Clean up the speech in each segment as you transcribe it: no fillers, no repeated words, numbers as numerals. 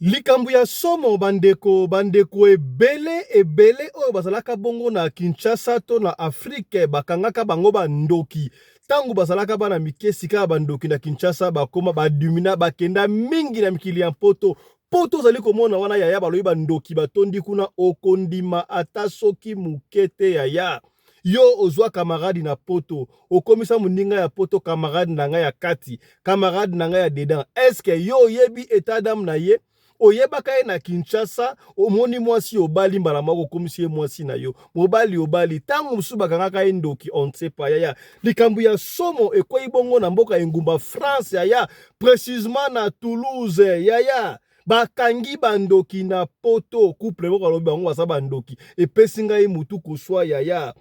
Likambu ya somo bandeko ebele oyo bazalaka bongo na Kinshasa to na Afrique bakangaka bango bandoki. Tangu bazalaka bana mike sika bandoki na Kinshasa bakoma badumina bakenda mingi na mikili ya poto. Poto zali komona wana yaya baloyi bandoki batondi kuna okondima ata soki mukete yaya. Yo ozwa camarade na poto, okomisa muninga ya poto camarade na nga ya kati, camarade na nga ya dedan. Eske yo yebi état d'âme na ye? Oyebaka ye na Kinshasa, omoni mwasi obali mbala moko komisi ye mwasi na yo. Obali. Tangu musu bakangaka ye ndoki, on ne sait pas yaya. Likambu ya somo ekweyi bongo na mboka engumba France yaya. Précisément na Toulouse yaya. Bakangi bandoki na poto. Couple moko alobi bango basa bandoki. Epesi ngai mutu kuswa yaya.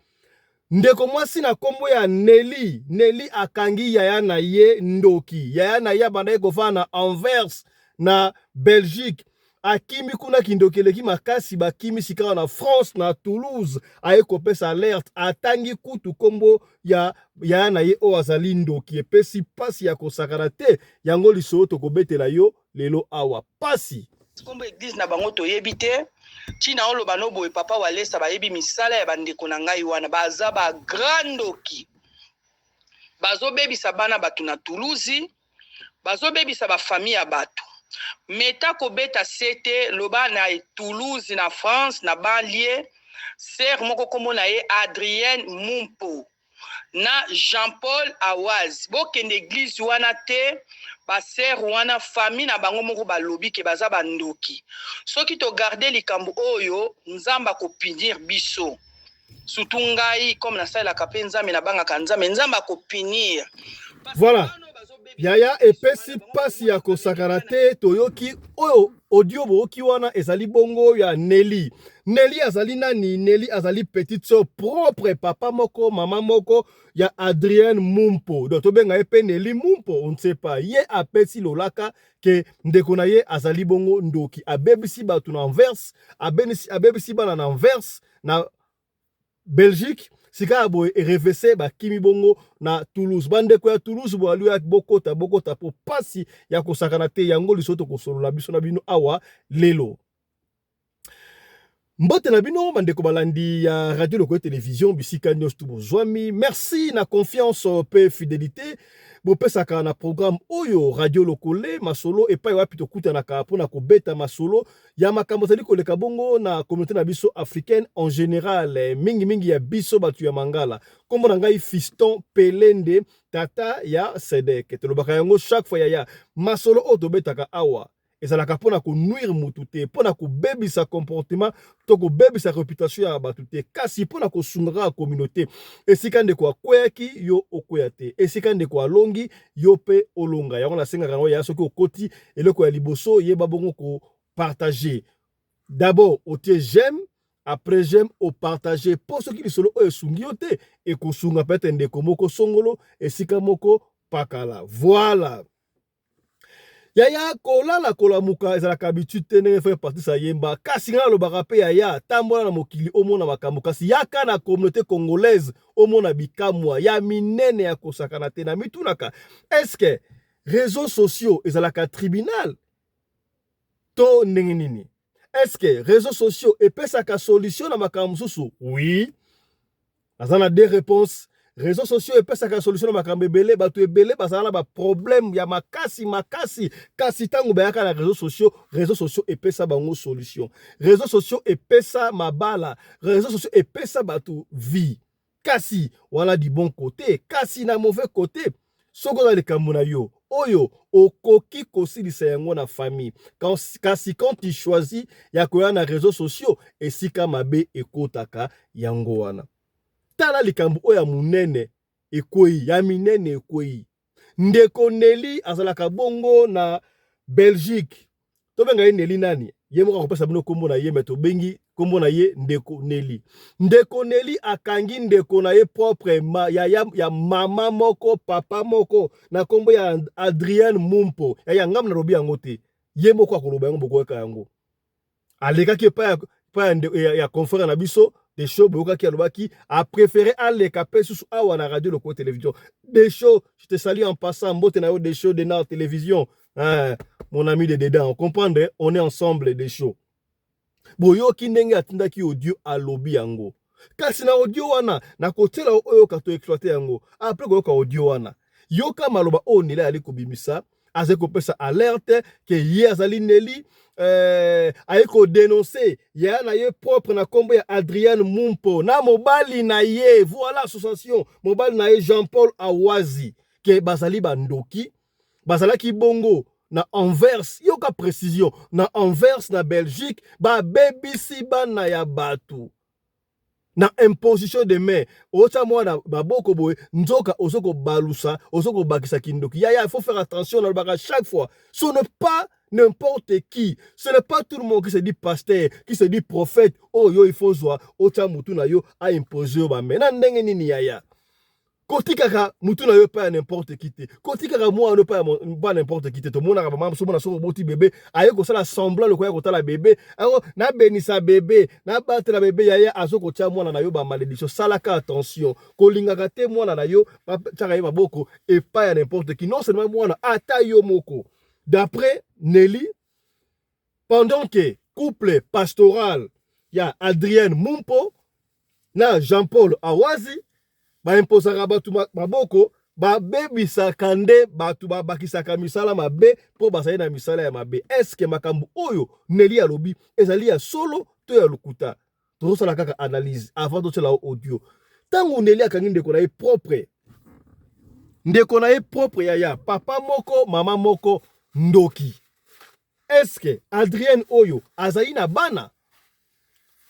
Ndeko mwasi na kombo ya Nelly akangi yaya na ye ndoki. Yaya na ye banda ye kofana na Anvers na Belgique. Akimi kuna kindokeleki makasi bakimi sika na France na Toulouse. Aye kopesa alerte atangi kutu kombo ya yaya na ye o azali ndoki. Epesi pasi ya kosakana te. Yango liso tokobetela yo lelo awa. Pasi. Kombo église na bango toyebi te. Tina oloba no boye papa walesa bayebi misala ya bandeko na ngai wana baza ba grandoki. Bazobebisa bana batu na Toulouse, bazobebisa ba famille ya batu. Meta kobeta sete loba na Toulouse na France na banlieue, ser moko kombo na ye Adrien Mumpo na Jean-Paul Awaz. Bokende église wana te, baser wana famille na bango moko balobi ke baza bandoki. Soki to garder likambo oyo nzamba ko punir biso. Surtout ngai comme na sala kape nzambe na banga kanzambe nzamba ko punir. Voilà. Yaya epesi pasi ya kosakana te toyoki oyo audio boki wana ezali bongo ya Nelly. Nelly azali nani? Nelly azali petite sœur propre papa moko mama moko ya Adrien Mumpo. Donc tobenga epe Nelly Mumpo, on ne sait pas. Ye apesi lolaka ke ndeko na ye azali bongo ndoki. Abebisi batu na Anvers, abebisi bana na Anvers na Belgique. Sika boye revese ba kimi bongo na Toulouse. Bandeko ya Toulouse bo alu ya bokota po pasi ya kosakana te yango lisoto kosolola biso na bino awa lelo. Mbote na bino bandeko balandi ya radio loko télévision bisika nyos tu bozwami. Merci na confiance pe fidélité. Bopesaka na programme oyo radio lokole masolo epai wapi tokutanaka pona kobeta masolo ya makambo zali koleka bongo na communauté na biso africaine en général mingi ya biso batu ya mangala kombo na ngai Fiston Pelende tata ya Sedek tolobaka yango chaque fois ya masolo oyo tobetaka awa ezalaka pona ko nuire mutu te pona ko bebisa comportement to ko bebisa réputation ya batu te kasi pona ko sungaka communauté esika ndeko akweyaki yo okwea te esika ndeko alongi yo pe olonga yango nasengaka ngo ya soki okoti eloko ya liboso yeba bongo ko partager d'abord otie j'aime après j'aime au partager pour ceux qui lisolo oyo esungi yo te ekosunga peut-être ndeko moko songolo esika moko pakala voilà. Yaya kolala kolamuka ezalaka habitude te ndenge fait partie sa yemba kasi nga lobaka pe yaya tambola na mokili omona makambo kasi yaka na communauté congolaise omona bikamwa ya minene ya kosakana te na mitunaka eske réseaux sociaux ezalaka tribunal to ndenge nini eske réseaux sociaux epesaka solution na makambo mosusu oui azana deux réponses. Réseaux sociaux epesaka solution na makambo ebele bato ebele bazala na ba problème ya makasi kasi tango bayaka na réseaux sociaux epesa bango solution. Réseaux sociaux epesa mabala, réseaux sociaux epesa bato vie. Kasi wala du bon côté, kasi na mauvais côté. Soko na likambo na yo oyo okoki kosilisa yango na famille. Kasi quand tu choisis ya koya na réseaux sociaux esika mabe ekotaka yango wana. Tala likambo oya munene ekoi ya minene ekoi ndeko Nelly azalaka bongo na Belgique tobenga ye Nelly nani ye moko kopesa bino kombo na ye meto bengi kombo na ye ndeko Nelly akangi ndeko na ye propre ya mama moko papa moko na kombo ya Adrien Mumpo ya ngam na robi yango te ye moko akoloba yango bokoka yango alekaki pa ya conférence na biso des shows qui a préféré aller caper sous awa na radio loko télévision des shows je te salue en passant mbote na yo des shows de na télévision Mon ami de dedans, comprendre, on est ensemble des shows. Boyo kindenge atinda ki audio alobi yango. Kasi na audio wana, na kotela oyo kato exploite yango. Après koyoka audio wana. Yoka maloba o nile ali kobimisa, aze kopesa alerte, ke ye azali Nelly, aye ko dénoncer, ya na ye propre na kombo ya Adrien Mumpo, na mobali na ye, voilà association, mobali na ye Jean-Paul Awazi, ke bazali bandoki, bazalaki bongo, na Anvers, yoka précision, na Anvers na Belgique, ba bebisi bana ya batu. Na imposition de main, ocha mwana baboko boye, nzoka osoko balusa, osoko bakisa kindoki. Ya, il faut faire attention à chaque fois. Ce n'est pas n'importe qui. Ce n'est pas tout le monde qui se dit pasteur, qui se dit prophète. Oh yo, il faut zoa, ocha mutu na yo a imposé ba main. Na ndenge nini yaya. Kotikaka mutu na yo pa n'importe qui te. Kotikaka moi ne pas n'importe qui te. To mona ka mama so mona so boti bébé, aye ko sala semblant le koya ko tala bébé. Alors na benisa bébé, na battre la bébé yaya azoko tia mwana na yo ba malédiction. Salaka attention. Ko lingaka te mwana na yo, pa taka ye maboko et pas ya n'importe qui. Non seulement mwana ata yo moko. D'après Nelly, pendant que couple pastoral ya Adrien Mumpo na Jean-Paul Awazi ba imposaka batu maboko ba bebisaka nde batu bakisaka misala mabe po basali na misala ya mabe. Est-ce que makambu oyo Nelly alobi ezali ya solo to ya lukuta? Tozosala kaka analyse avant de la audio. Tango Nelly akangi ndeko na ye propre, ndeko na ye propre yaya, papa moko mama moko ndoki. Est-ce que Adrien oyo azali na bana?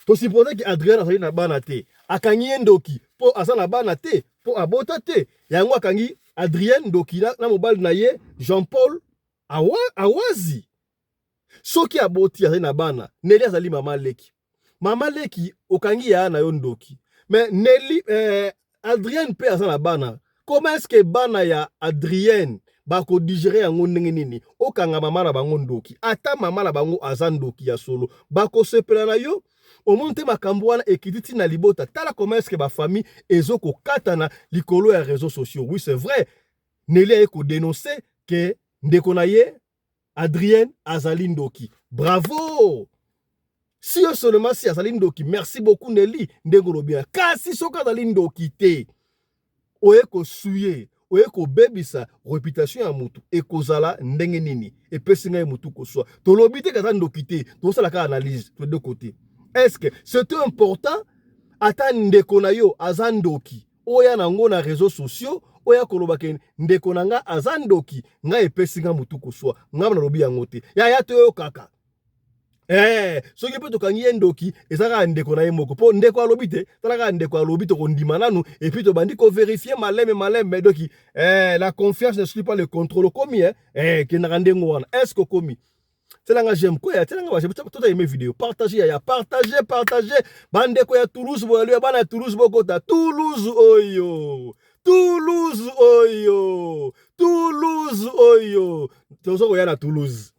To suppose que Adrien azali na bana te. Akangi ndoki po asa na bana te, po abota te. Yango akangi Adrien ndoki na mobali na ye Jean-Paul Awazi. Soki aboti azali na bana, Nelly azali mama leki. Mama leki okangi ya na yo ndoki. Mais Nelly Adrien pe asa na bana. Comment est-ce que bana ya Adrien bako digérer yango ndenge nini? Okanga mama na bango ndoki. Ata mama na bango aza ndoki ya solo. Bako sepela na yo. Au monte makambo wana ekititi na libota. Tala comment est-ce que ba famille ezoko katana likolo ya réseaux sociaux. Oui, c'est vrai. Nelly a ko dénoncer que ndeko na ye Adrien azali ndoki. Bravo! Si yo seulement si azali ndoki, merci beaucoup Nelly. Ndengolo bien. Kasi soka azali ndoki te. Oye ko suye, oye ko bebisa réputation ya mutu ekozala ndenge nini. Epesi ngai mutu ko soa. Tolobi te kaza ndoki te. Tosala ka analyse de deux côtés. Est-ce que c'est important ata ndeko na yo azandoki oya nango na réseaux sociaux oya kolobake ndeko na nga azandoki nga epesi nga mutu koswa nga na lobi yango te ya to yo kaka soki pe tokangi ye ndoki ezaka ndeko na ye moko po ndeko alobi te talaka ndeko alobi to kondima nanu et puis to bandi ko vérifier maleme doki la confiance ne suit pas le contrôle komi ke na ndengo wana est-ce que komi telanga j'aime quoi telanga j'aime tout aimer vidéo partager ya partager bande ko ya Toulouse boyo bana Toulouse bokota Toulouse oyo tozo ya na Toulouse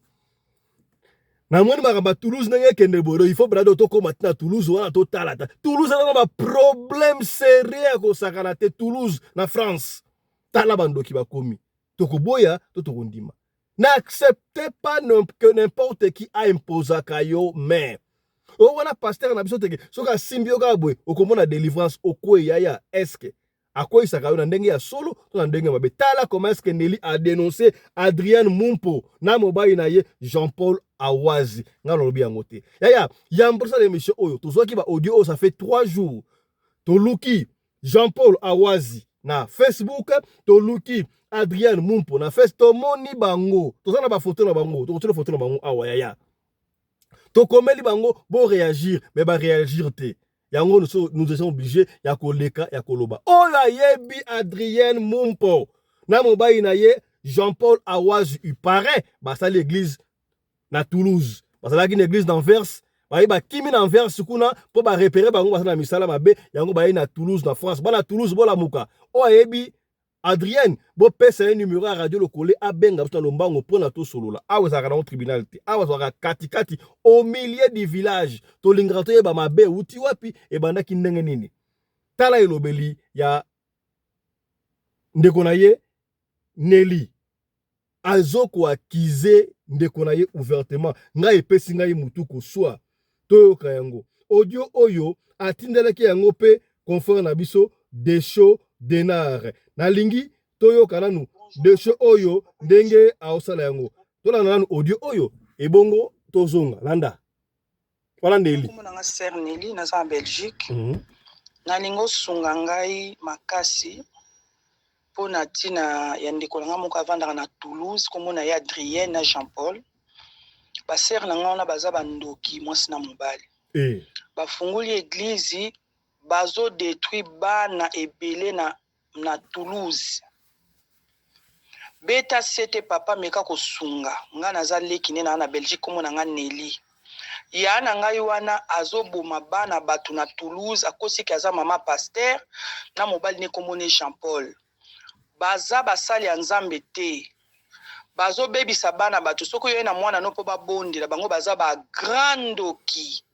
na moni makamba Toulouse nenge kende boyo il faut brado to koma na Toulouse wana to talata Toulouse na ba problème sérieux ko sakana te Toulouse na France tala bandoki bakomi to ko boya to kondima. N'acceptez pas que n'importe qui a imposé à yo, mais on a pasteur na biso teke soka simbio kabwe okomona délivrance okwe yaya est-ce que à quoi ça ka na ndenge ya solo to na ndenge mabe tala comment est-ce que Nelly a dénoncé Adrien Mumpo na mobali na ye Jean-Paul Awazi nga lobi yango te yaya yambosa l'émission oyo tozwaki ba audio ça fait 3 jours to luki Jean-Paul Awazi na Facebook to luki Adrien Mumpo na face to moni bango tozana ba photo na bango to tuna photo na bango awa yaya to komeli bango bo réagir mais ba réagir te yango nous sommes obligés ya koleka ya koloba ola yebi Adrien Mumpo na mobali na ye Jean-Paul Awazi il paraît ba sa l'église na Toulouse ba sa une église d'Anvers ba kimi na Anvers kuna po ba repérer bango ba na misala mabe yango ba na Toulouse na France ba na Toulouse bo la muka o yebi Adrien, bo pesa un numéro à radio lokole a benga buta lombango pona to solo la. Awa zaka na tribunal te. Awa zaka kati au milieu du village. To lingrato ye ba mabe uti wapi e banda ki ndenge nini. Tala elobeli ya ndeko na ye Nelly. azoko akize ndeko na ye ouvertement ngai epesi ngai mutu koswa toyoka yango audio oyo atindelaki yango pe confrère na biso Desho Denar nalingi toyoka nanu Desho oyo ndenge aosala yango tolanda nanu audio oyo ebongo tozonga landa walandeli komona sœur Nelly naza en Belgique nalingo sunga ngai makasi pona tina ya ndeko nanga moko avandaka na Toulouse komona ya Adrienne na Jean-Paul basere na nga wana baza bandoki mwasi na mobali bafunguli eglize bazo détruit bana ebele na Toulouse beta sete papa meka kosunga nga naza leki ne na Belgique komona nga Nelly ya na ngai wana azoboma bana batu na Toulouse akosiki aza mama pasteur na mobali ne komone Jean-Paul baza basali ya nzambe te bazo bebisa bana batu soko yo na mwana no po babondela bango baza ba grandoki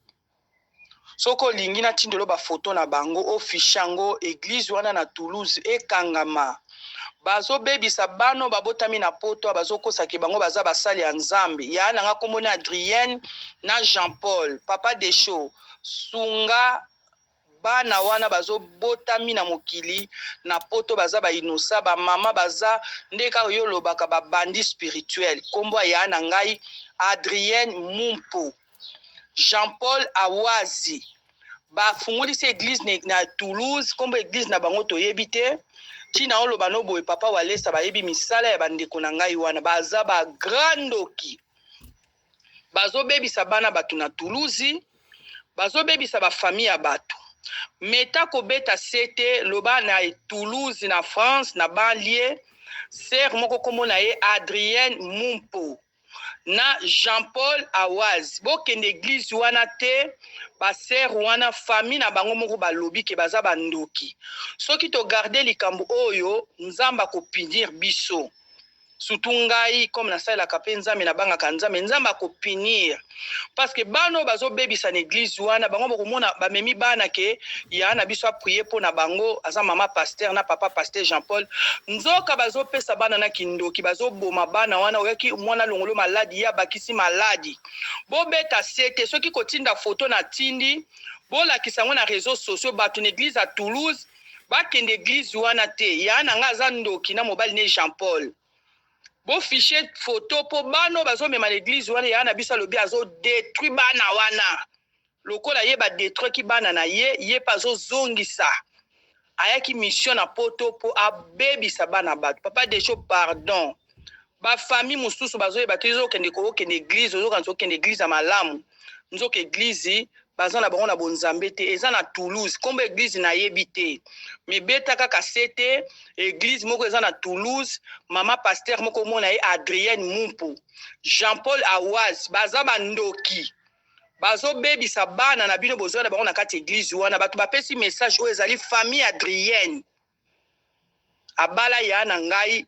soko lingi na tindelo ba photo na bango ofishango église wana na Toulouse ekangama bazo bebisa bano babotami na poto bazo kosaki bango baza basali ya nzambe ya na nga komona Adrienne na Jean-Paul papa Desho sunga bana wana bazo botami na mokili na poto baza ba inosa ba mama baza ndeka yo lobaka ba bandi spirituel kombo ya na ngai Adrienne Mumpo Jean-Paul Awazi ba fungulisi église na Toulouse kombo église na bango toyebi te tina oloba no boye papa walesa bayebi misala ya bandeko na ngai wana baza ba grandoki bazo bebisa bana batu na Toulouse bazo bebisa ba famille ya batu meta kobeta sete loba na Toulouse na France na banlieue sœur moko komona ye Adrienne Mumpo na Jean-Paul Awaz bokende église wana te ba sœur wana famille na bango moko balobi ke baza bandoki soki to garder likambo oyo nzamba ko punir biso surtout ngai comme na sala ka nzambe na banga ka nzamba ko punir parce que bano bazo bebisa na église wana bango bokomona bamemi bana ke ya na biso a prier pour na bango aza mama pasteur na papa pasteur Jean-Paul nzoka bazo pesa bana na kindoki bazo boma bana wana oyaki mwana longolo maladi ya bakisi maladi bo beta sete soki kotinda photo na tindi bo la kisango na réseaux sociaux batu na église à Toulouse ba kende église wana te ya na nga za ndoki na mobali ne Jean-Paul bo fichier photo po bano bazo mema l'église wana ya na biso lobi azo détruit bana wana lokola ye ba détruit ki bana na ye pa zo zongisa ayaki mission na poto po abebisa bana batu papa Desho pardon ba famille mususu bazo ye batizo kende ko kende église ozo kanzo kende église ya malamu nzoka église baza na bango na bonzambe te eza na Toulouse kombo église na yebi te me beta kaka sete église moko eza na Toulouse mama pasteur moko mona ye Adrienne Mumpo Jean-Paul Awaz baza bandoki bazo bebisa bana na bino bozo na bango na kati église wana batu bapesi message oyo ezali famille Adrienne abala ya na ngai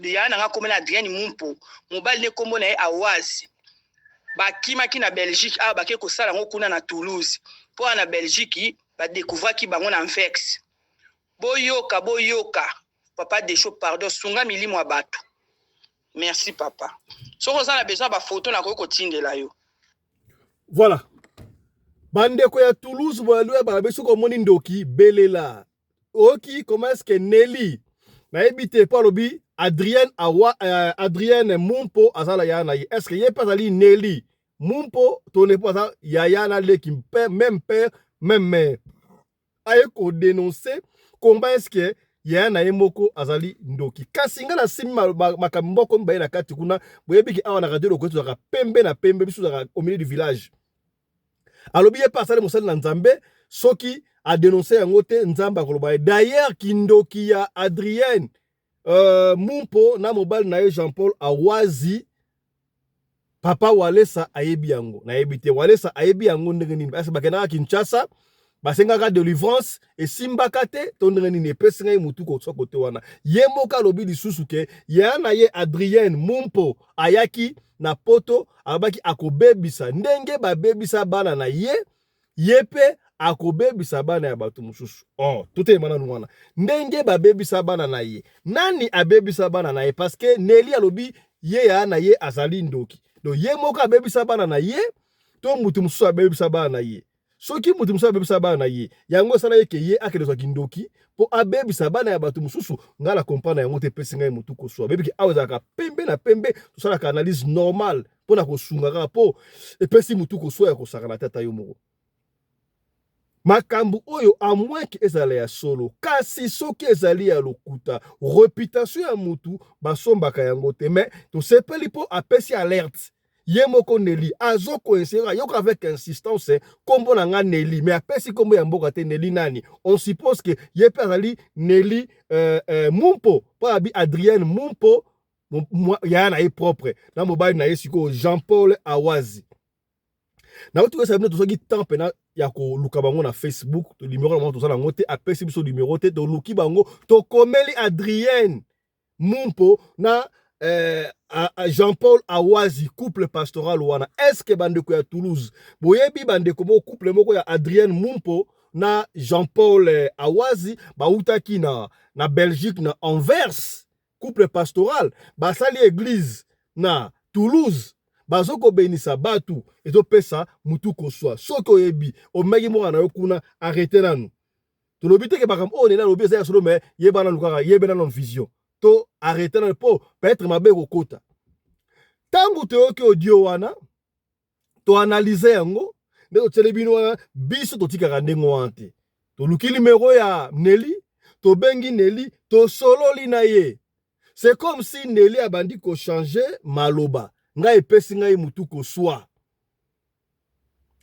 ya na nga komona Adrienne Mumpo mobali ne kombo na ye Awaz bakimaki na Belgique a bake kosala ngo kuna na Toulouse po na Belgique ba découvrir ki bango na Vex boyoka papa Desho pardon sunga milimo ya batu merci papa soko za na besoin ba photo na ko tindela yo voilà bandeko ya Toulouse boalwe ba beso ko moni ndoki belela oki comment est-ce que Nelly na ebité pa lobi Adrienne Mumpo azala ya na est-ce que ye pas ali Nelly Mumpo ton épouse yaya na leki même père même mère aye ko dénoncer comment est-ce que yaya na yemoko azali ndoki kasi nga na simi makambo ko mbaye na kati kuna boyebiki awa na radio ko tuzaka pembe na pembe biso za au milieu du village alobi ye pasale mosali na nzambe soki a dénoncé yango te nzamba koloba d'ailleurs kindoki ya Adrienne Mumpo na mobile na Jean-Paul Awazi papa walesa ayebi yango na yebite walesa ayebi yango ndenge nini parce bakena Kinshasa basengaka délivrance et simbaka te to ndenge nini pesi ngai mutu ko so kote wana yemoka lobi lisusu ke ya na ye Adrienne Mumpo ayaki na poto abaki akobebisa ndenge babebisa bana na yepe akobebisa bana ya batu mususu toute mana nwana ndenge babebisa bana na ye nani abebisa bana na ye parce que Nelly alobi ye ya na ye azali ndoki. Donc ye moko abebisa bana na ye to mutu mususu abebisa bana na ye. Soki mutu mususu abebisa bana na ye yango esala ye ke ye akende zwaki ndoki po abebisa bana ya bato mususu nga na comprendre yango te pesi ngai mutu koswa bebiki awa ezalaka pembe na pembe tosalaka analyse normale mpo na kosunga kaka po epesi mutu koswa ya kosaka na tata yo moko. Makambu oyo amweki ezala ya solo kasi soki ezali ya lokuta réputation ya mutu basombaka yango te mais tosepeli po apesi alerte ye moko Nelly azo koinsérer yoka avec insistance kombo na nga Nelly mais apesi kombo ya mboka te Nelly nani on suppose que ye pe azali Nelly Mumpo po abi Adrienne Mumpo ya na ye propre na mobali na ye siko Jean-Paul Awazi na otu esa bino tozoki temps pena ya koluka bango na Facebook to numéro na bango tozala yango te apesi biso numéro te toluki bango tokomeli Adrienne Mumpo na Jean-Paul Awazi couple pastoral wana est-ce que bandeko ya Toulouse boyebi bandeko mo couple moko ya Adrienne Mumpo na Jean-Paul Awazi bautaki na Belgique na Anvers couple pastoral basali église na Toulouse bazoko benisa batu ezopesa mutu koswa soki oyebi omeki moko na yo kuna arrêter nanu tolobi te ke bakam o nena lobi ezali solo mais yebana lukaka yebena non vision to arrêter nanu po peut-être mabe kokota tangu toyoki audio wana to analyser yango nde totiele bino wana biso totikaka ndenge wana te toluki numéro ya Nelly tobengi Nelly tosololi na ye c'est comme si Nelly abandi kochanger maloba nga epesi ngai mutu koswa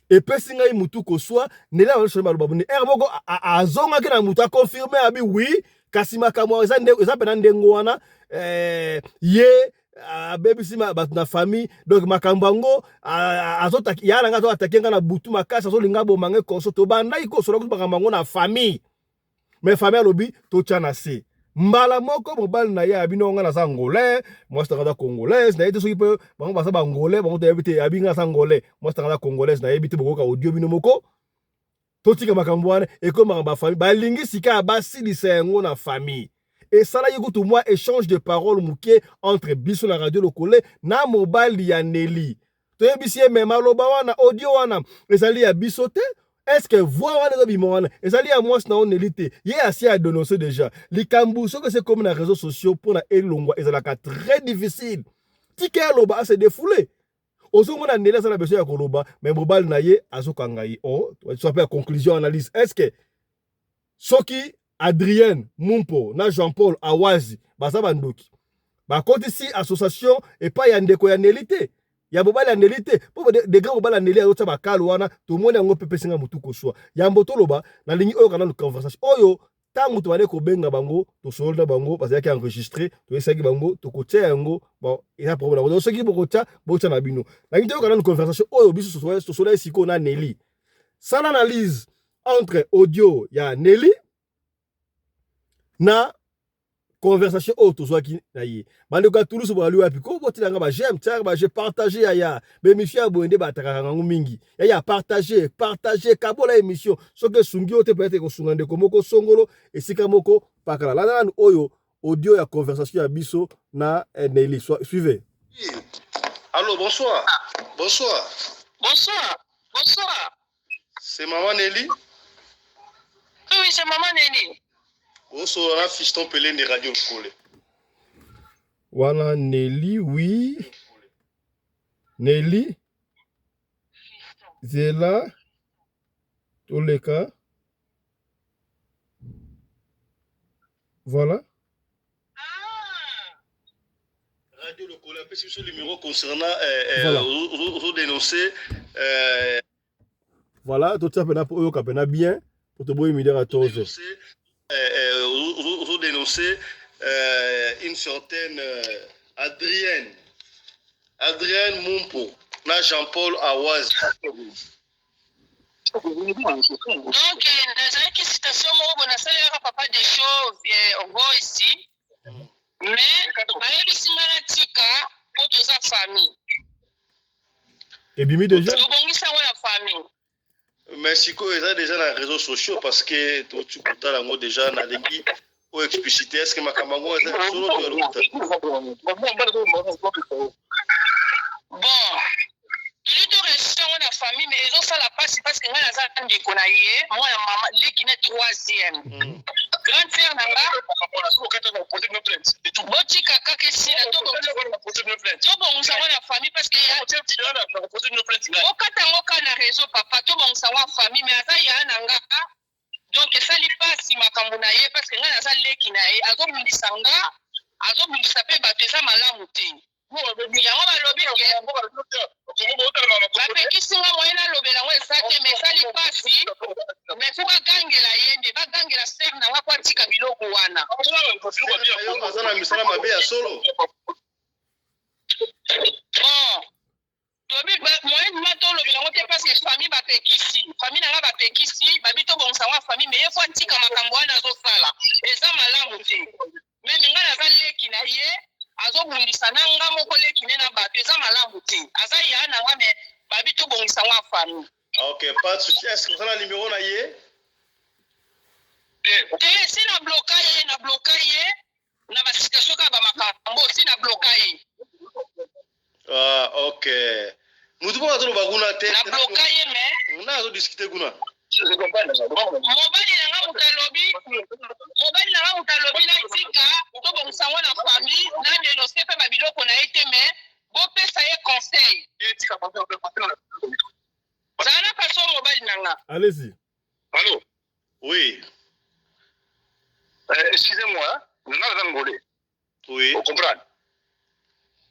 epesi ngai mutu koswa Nelly abandi maloba boni moko azongaki na mutu akonfirme abi oui kasi makambo eza pena ndenge wana ye abebisi bato na famille donc makambo yango azotaki ya nanga azotaki nga na butu makasi azolinga bomanga konso tobandaki kosola kutu makambo yango na famille mais famille alobi totya na se mbala moko mobali na ye abino nga naza angolais mwasi tanga congolaise na ye te soki mpe bango baza bangolais bango toyebi te abi nga naza angolais mwasi tanga congolaise na yebi te bokoka audio bino moko totika makambo wana ekomaka bafamille balingi sika basilisa yango na famille esalaki kutu mwa échange de parole muke entre biso na radio lokole na mobali ya Nelly toyebisi ye mema loba wana audio wana ezali ya biso te. Est-ce que voir wana ezobima wana ezali ya mwasi na Nelly te ye asi a dénoncé déjà likambu soki c'est comme na réseaux sociaux mpona elongwa ezalaka très difficile tika aloba ase défoulé ozomona Nelly aza na besoin ya koloba mais mobali na ye azokanga ye soit pe conclusion analyse est-ce que soki Adrienne Mumpo na Jean-Paul Awazi baza bandoki bakotisi association epai ya ndeko ya Nelly te ya mobali ya Nelly te po de grand mobali ya Nelly ayotsa bakalo wana tomoni yango mpe pesinga mutu koswa yambo toloba na lingi oyo kana conversation oyo tangu tobane kobenga bango tosolda bango bazalaki enregistré toyesaki bango tokotia yango bon eza problème donc soki bokotia botya na bino na lingi oyo kana conversation oyo biso tosola siko na Nelly sans analyse entre audio ya Nelly na conversation oyo tozwaki na ye bandeko ya Toulouse boali wapi ko botilanga ba j'aime tiens ba j'ai partagé ya émission ya boende batakaka ngango mingi ya partager kabola émission soki sungi ote peut-être ko sunga ndeko moko songolo esika moko pakala la nanu oyo audio ya conversation ya biso na Nelly suivez. Allô, bonsoir. Bonsoir. Bonsoir. Bonsoir. C'est maman Nelly? Oui, c'est maman Nelly. Bonsoir, un fiston pelé de radio Lokole. Voilà Nelly, oui. Nelly. Zela. Tous les cas. Voilà. Radio Lokole, un peu sur le numéro concernant voilà. Vous dénoncer. Voilà, tout ça peut bien. Pour te boire une à 14. Vous dénoncez une certaine Adrienne Mumpo, na Jean-Paul Awazi. Donc, dans une citation, on a salué papa des choses, on voit ici. Mais, on a eu ici Maratika pour toute sa famille. Et Bimi déjà? Mais si vous êtes déjà dans les réseaux sociaux, parce que tu as déjà dans l'équipe. o expliciter est-ce que makamango est solo to lokuta bon Ilito restant na famille mais ils ont ça la passe parce que ngana za ndeko na ye moi na mama leki na 3e grande sœur nanga boti kaka ke sina to bon sa na famille parce que ya okata ngoka na réseau papa to bon sa wa famille mais aza ya nanga donc ça li passe makambo na ye parce que ngana za leki na ye azobundisa pe bateza malamu te yango balobi ke bapekisinga moyena alobela ngo eza te mais esali pasi mais fo bagangela ye nde bagangela ser na nga kwatika biloko wana aza na misala mabe ya solo tobi moyenne ma tolobela ngo te parce que famille bapekisi famille na nga bapekisi babi tobongisa ngo famille mais ye fo atika makambo wana azosala eza malamu te mais ninga naza leki na ye azobundisa na nga moko leki ne na bato eza malamu te aza ya na nga mais babi tobongisa ngo famille. Ok, pas de souci. Est-ce que vous avez un numéro na ye? Si na bloqué na ba situation ka ba makambo si na bloqué. Ah, ok. Mutu ba to ba kuna te. Na bloqué mais na zo discuter kuna. Mobali na nga utalobi na tika to bongisa ngo na famille na dénoncer pe ba biloko na ete mais bo pesa ye conseil. Zana paso mobali na nga. Allez-y. Allô? Oui. Excusez-moi, nous avons ngolé. Oui. Vous comprenez?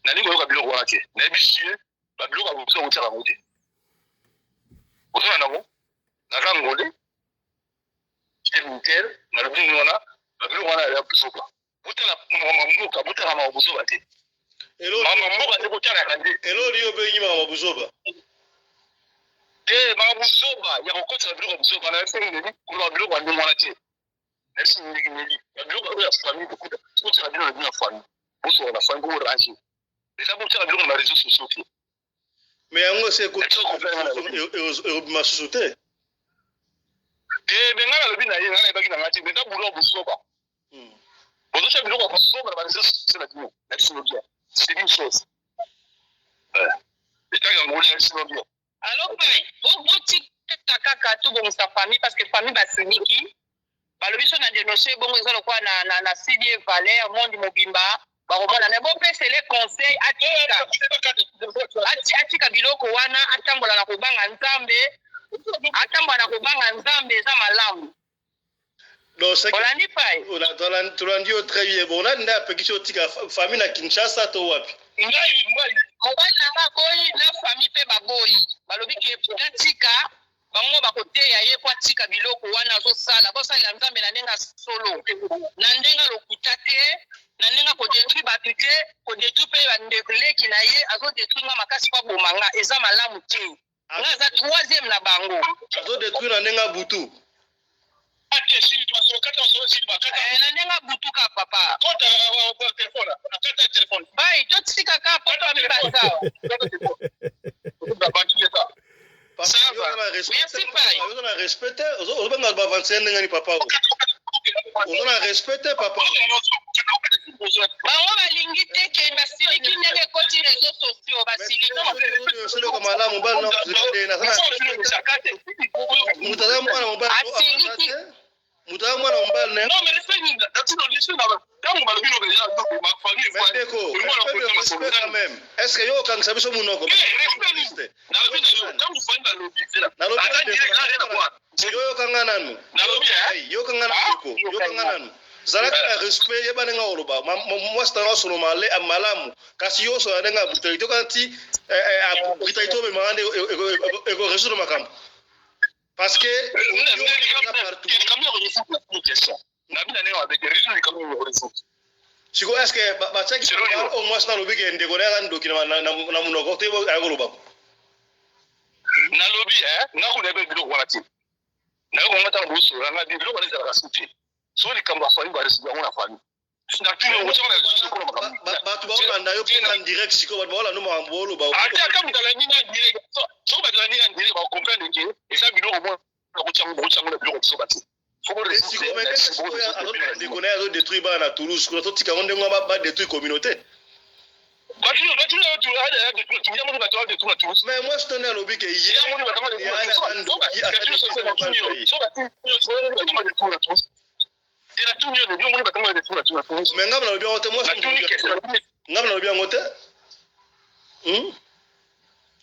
Nani ngolo ka biloko wana te. Na bisie, ba biloko ba buso utaka ngode. Osana nabo. Na ngolé. Militaire, na rubi ngona, ba biloko wana ya buso pa. Butala mama butala ma buso bate. Elo mama mboka te butala kande. Elo liyo be nyima mama buso ba. Mama buso ba ya kokota biloko buso ba na sengeli, ko biloko ba ngona te. Merci Nigeli. Biloko ya famille kukuta. Kuta biloko ya famille. Buso na famille ko rangi. Déjà pour ça biloko na réseaux sociaux. Mais yango c'est ko ma société. Benga le bina yena ba kina ngati benda bulo busoba. Bozo cha biloko busoba na réseaux sociaux na dino. Merci bien. C'est une chose. Et tant ngoli merci bien. Alors pai, bo tika kaka to bon sa famille parce que famille ba siniki. Balobi so na dénoncer bongo ezalo kwa na CD Valère Monde Mobimba. Baromona na bo pese les conseils atika biloko wana atambola na kobanga nzambe za malamu. Donc c'est Olandi pai. Tulandi au très bien. Bon là nda pekisho tika famille na Kinshasa to wapi? Ngai mobali na bakoyi na famille pe baboyi. Balobi ke tika bango bakoteya ye kwa tika biloko wana azosala bosala nzambe na ndenga solo na ndenga lokuta te na ndenga kodetruire bato te kodetruire mpe bandebuleki na ye azodetruire nga makasi kwa bomanga eza malamu te nga aza 3e na bango azodetruire na ndenga butu na ndenga butu ka papa bai totika ka poto amibasawa Merci pai. On a respecté, on va pas avancer n'engani papa. On a respecté papa. Bango balingi te ke basiliki ndenge koti réseaux sociaux basiliki. Sio kama ala mobile na kuzide na sana. Mutazama mwana mobile. Asiliki. Mutazama mwana mobile na. Non mais respect ni that's not listen na. Quand on va le dire déjà donc ma famille mais déco quand même. Est-ce que yo quand ça biso munoko? Respect. Na le dire quand vous faites dans le dire. Na le dire yo kangana nu. Na le dire yo kangana déco. Yo kangana nu. Zalaka na respect yeba nenga oloba. Moi c'est un solo malé malamu. Kasi yo so nenga butelito kanti butelito me mande ego résoudre makambo. Parce que Siko est-ce que bataki au moins dans le week-end de Korea ndo kina na munoko te agolo ba na lobby na ko lebe bilo wala ti na ko ngata buso na di bilo wala za rasuti so ni kamba fa ba resu ngona fa ni na tuno wo tsona zo ko ba tu ba na yo en direct siko ba wala no mambolo ba ati aka mutala ni na direct so ba tala ni na direct ba comprendre que et ça bilo au moins ko tsango na bilo ko so ba ti Si comme un déconner à détruire à Toulouse, quand tu as détruire communauté. Mais moi, je tenais à l'objet que hier,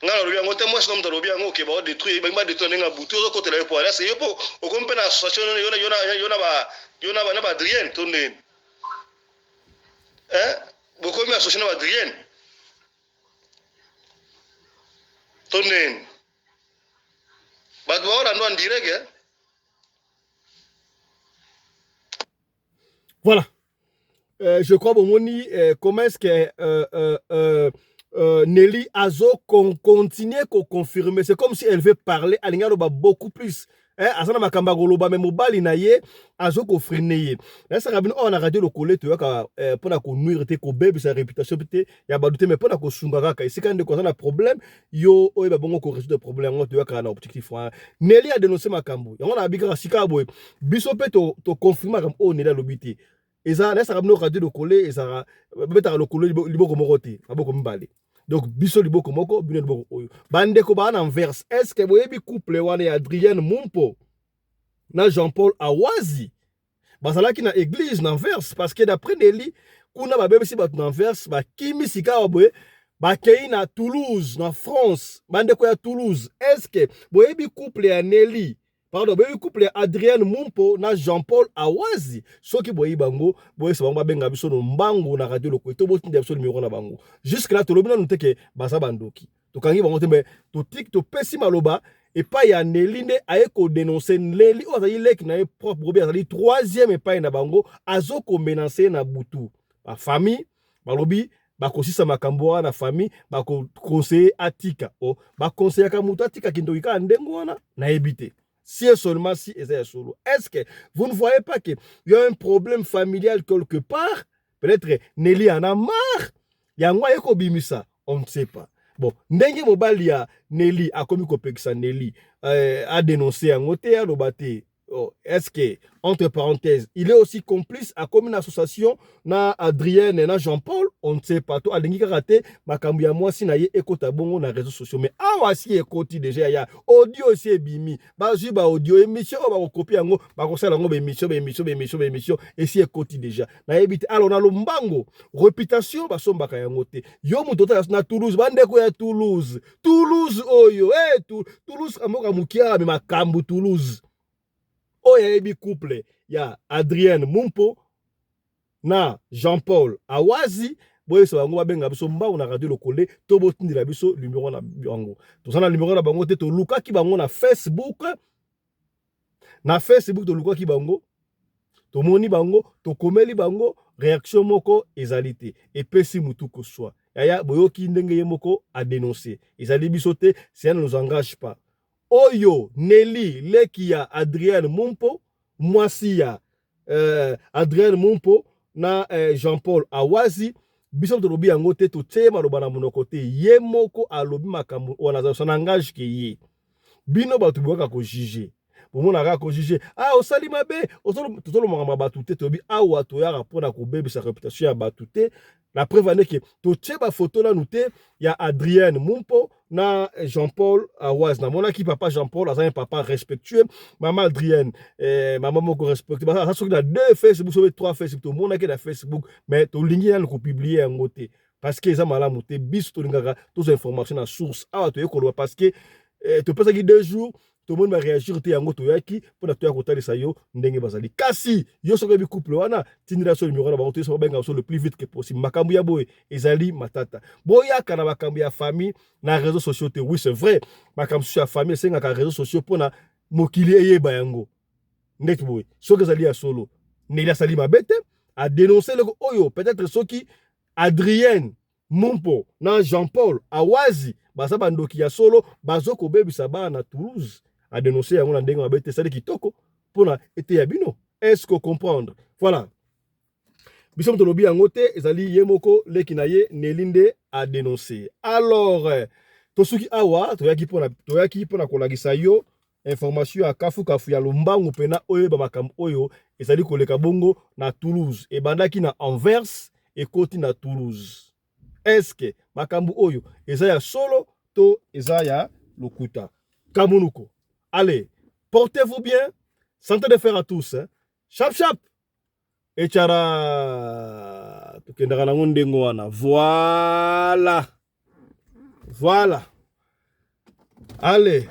ngala lobia ngote moi sinon mtalobia ngo ke ba détruire ba détruire nga butu zo côté la poire c'est yopo o kompe na association yona ba Adrien tonne beaucoup mi association ba Adrien tonne ba doora ndo en direct Voilà. Je crois Bomoni comment est-ce que Nelly Azo continue à confirmer. C'est comme si elle veut parler à l'ingaloba beaucoup plus. Azana makamba goloba mais mobali na ye Azo ko freiner. Là ça rabino on a radio le collé tu vois pour na ko nuire te ko bebe sa réputation peut ya badute mais pour na ko sungaka ka ici quand de quoi na problème yo o ba bongo ko résoudre problème tu vois ka na objectif. Nelly a dénoncé makambo. Ya on a bika sika boy. Biso pe to confirmer comme on est là l'obité. Et ça là ça rabino radio le collé et ça peut-être le collé libo ko morote. Aboko mbali. Donc biso liboko moko bino liboko oyo bande ko ba na inverse est-ce que boyebi couple wana ya Adrien Mumpo na Jean-Paul Awazi bazalaki na église na inverse parce que d'après Nelly kuna ba bebisi ba na inverse ba kimi sika boye ba kei na Toulouse na France bande ko ya Toulouse est-ce que boyebi couple ya Nelly pardon boyebi couple ya Adrien Mumpo na Jean-Paul Awazi soki boyebi bango boye se bango ba benga biso no mbango na radio loko to botinda biso numéro na bango jusque là to lobina nous teke basa bandoki to kangi bango tembe to tik to pesi maloba et pas ya Nelly nde aye ko dénoncer Nelly o azali lek na propre bobi azali troisième et pas na bango azo ko menacer na butu ba famille balobi bakosisa makambo na famille bako conseiller atika o ba conseiller ka mutu atika kindoki ka ndengo wana na ebité. Si et seulement si et solo. Est-ce que vous ne voyez pas qu'il y a un problème familial quelque part? Peut-être Nelly en a marre. Il y a un moyen qu'on bimisa. On ne sait pas. Bon, Ndenge Mobali a Nelly a commis ça. Nelly a dénoncé un côté à l'obaté. Est-ce que, entre parenthèses, il est aussi complice à comme une association na Adrien et na Jean-Paul? On ne sait pas. Tout a raté. Makambu ya moi si na ye ekota bongo na réseaux sociaux. Mais awa si ekoti déjà ya audio aussi est bimi. Bazu ba audio émission ba ko copie yango ba ko sala ngo émission et si ekoti déjà. Na ebité alors na lombango réputation ba somba ka yango te. Yo mutota na Toulouse bande ko ya Toulouse. Toulouse oyo Toulouse amoka mukia me makambu Toulouse. Oh, il y a un couple, il y a Adrien Mumpo, na Jean-Paul Awazi, boye so bango babenga biso mba na radio lokole to botindila biso numéro na bango. To sana numéro na bango te to luka ki bango na Facebook to luka ki bango. To moni bango, to komeli bango, réaction moko ezalité et pesi mutu ko soit. Yaya boyoki ndenge ye moko a dénoncer. Ezali biso te, ça ne nous engage pas. Oyo, Nelly, Lekia, Adrien Mumpo, Mwasi ya Adrien Mumpo, na Jean-Paul Awazi, biso to lobi yango te to tema loba na monoko te ye moko alobi makambo wana son engage ke ye. Bino batu boka ko juger. Pour mon ara ko juger. Ah osali mabe, osolo mama batu te to bi awa to ya rapport na ko bebe sa réputation ya batu te. La preuve est que to tcheba photo là noté il y a Adrien Mumpo na Jean-Paul Awaz na mona ki papa Jean-Paul a un papa respectueux maman Adrien maman moko respectueux ça sur la deux Facebook sur trois Facebook to mona ki na Facebook mais to lingi na ko publier en côté parce que ça mala moté bis to lingaka toutes informations na source ah to ekolo parce que to pesa ki 2 jours tout le monde va réagir te yango to yaki pour na to ya kotali sa yo ndenge bazali kasi yo soka bi couple wana tinira so numéro na ba to so benga so le plus vite que possible makambu ya boy ezali matata boya kana makambu ya famille na réseaux sociaux te oui c'est vrai makambu ya famille senga ka réseaux sociaux pour na mokili eyeba yango ndeti boy soka ezali ya solo Nelly asali mabete a dénoncer le oyo peut-être soki Adrien Mumpo na Jean-Paul Awazi basa bandoki ya solo bazoko bebisa ba na Toulouse a dénoncé yango na ndenge mabete sali kitoko pona ete ya bino est-ce que comprendre voilà biso to lobi yango te ezali yemoko leki na ye Nelly a dénoncé alors to suki awa to yaki pona kolagisa yo information à kafu ya lombangu pena oyo ba makambo oyo ezali koleka bongo na Toulouse et bandaki na Anvers et koti na Toulouse. Est-ce que makambo oyo eza ya solo to eza ya lokuta? Kamunuko. Allez, portez-vous bien. Santé de fer à tous. Hein. Chap chap. Et tchara. Voilà. Voilà. Allez,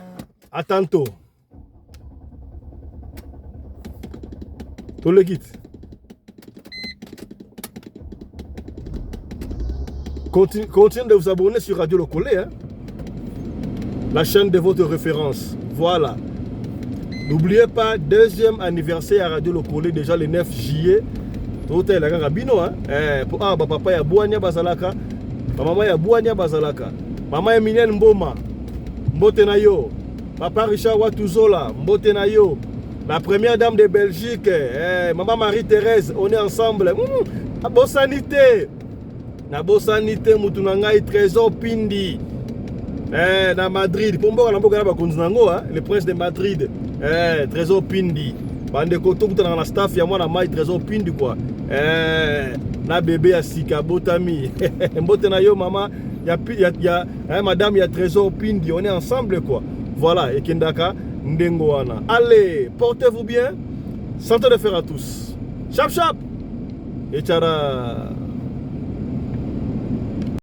à tantôt. Tout le kit. Continuez de vous abonner sur Radio Locolé, hein? La chaîne de votre référence. Voilà. N'oubliez pas, deuxième anniversaire à Radio Locolé, déjà le 9 juillet. Tout est là, Rabino, hein? Papa ya Boania Bazalaka. Maman ya Boania Bazalaka. Maman Emilienne Mboma. Mbote na yo. Papa Richard Watuzola. Mbote na yo. La première dame de Belgique. Maman Marie-Thérèse. On est ensemble. La Bossanité. La Bossanité, Moutunangai, Trésor Pindi. Na Madrid. Le prince de Madrid. Trésor Pindi. Bande koto kutana na staff ya mwana mai Trésor Pindi quoi. Na bébé ya Sika Botami. Mbote na yo mama. Ya madame ya Trésor Pindi. On est ensemble quoi. Voilà. Et Kendaka Ndengoana. Allez, portez-vous bien. Santé de fer à tous. Chap chap. Et tchara.